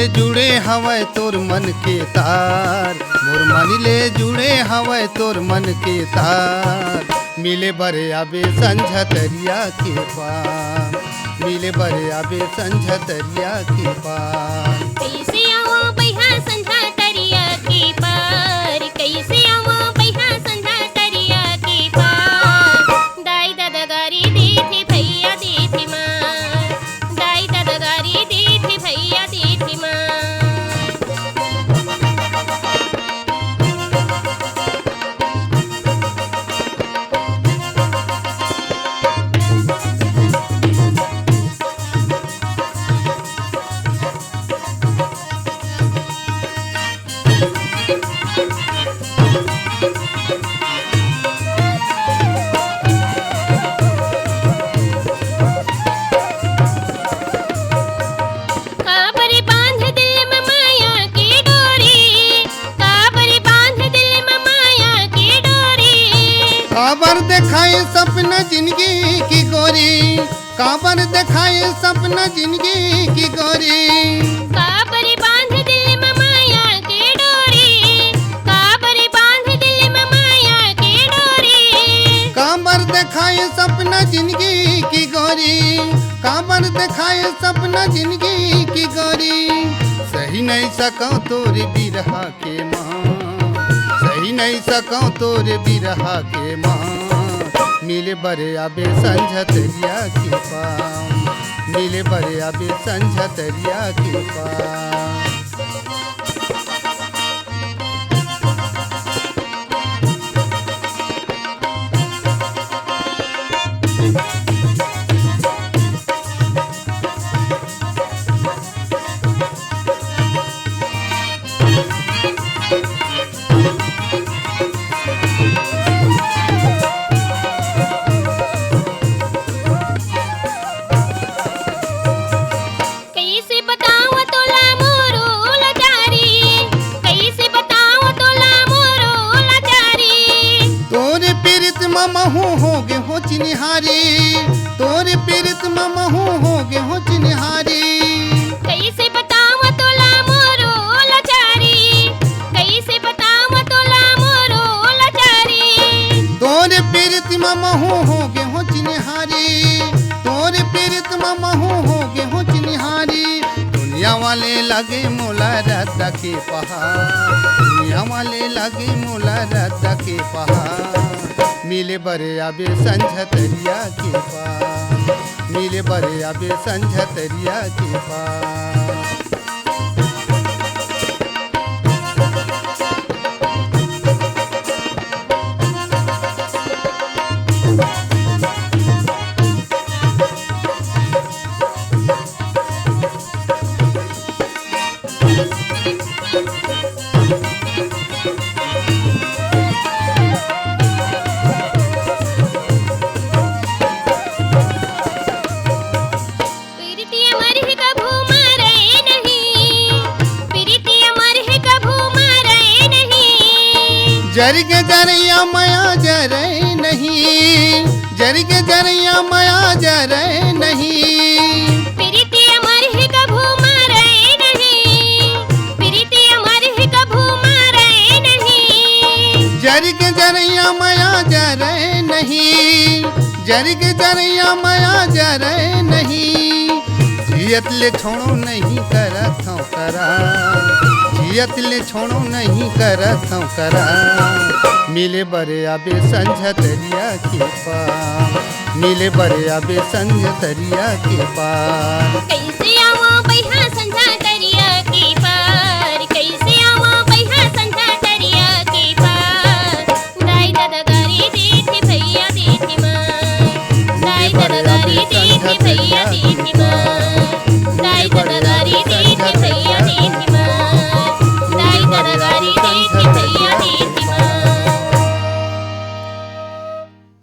जुड़े हवै तोर मन के तार, मोर मन ले जुड़े हवै तोर मन के तार। मिले बरे आबे संझतरिया के पार, मिले बरे आबे संझतरिया के पार। कैसे आवो बैहा संझतरिया के पार, कैसे आवो बैहा संझतरिया के पार। दाई दादा गारी देथे भैया देथे माँ, दाई दादा गारी देथे भैया देथे माँ। काबर दिखाए सपना जिंदगी की गोरी, काबर दिखाए सपना जिंदगी की गोरी। काबर बांध दिल में माया के डोरी, काबर बांध दिल में माया के डोरी। काबर दिखाए सपना जिंदगी की गोरी, काबर दिखाए सपना जिंदगी की गोरी। सही नहीं सकूं तोरे बिरहा के माँ, सही नहीं सकूं तोरे बिरहा के माँ। मिले बरे आबे संझतरिया के पार, मिले बरे आबे संझतरिया के पार। महू होगे हो चिन्हारी, तोरे पीरित महू होगे हो चिन्हारी। कैसे बताऊं तोला मोरो लाचारी, कैसे बताऊं तोला मोरो लाचारी। तोरे पीरित महू होगे हो चिन्हारी, तोरे पीरित महू होगे हो चिन्हारी। दुनिया वाले लगे मोला रद्दा के पहाड़, दुनिया वाले लगे मोला रद्दा के पहाड़। मिले बरे आबे संझतरिया के पार, मिले बरे आबे संझतरिया के पार। जरग जरैया माया जरे नहीं, जरग जरैया माया जरे नहीं। प्रीति अमर है कभू मरे नहीं, प्रीति अमर है कभू मरे नहीं। जरग जरैया माया जरे नहीं, जरग जरैया माया जरे नहीं। जियत ले छोड़ो नहीं करत हूँ करा, जियत ले छोड़ो नहीं करत हूँ करा। मिले बरे आबे संझतरिया के पार, मिले बरे आबे संझतरिया के पार। कैसे आवो बैहा संझतरिया के पार, कैसे आवो बैहा संझतरिया के पार। दाई दादा गारी देथे भैया देथे माँ, दाई दादा गारी देथे भैया देथे माँ, दाई दादा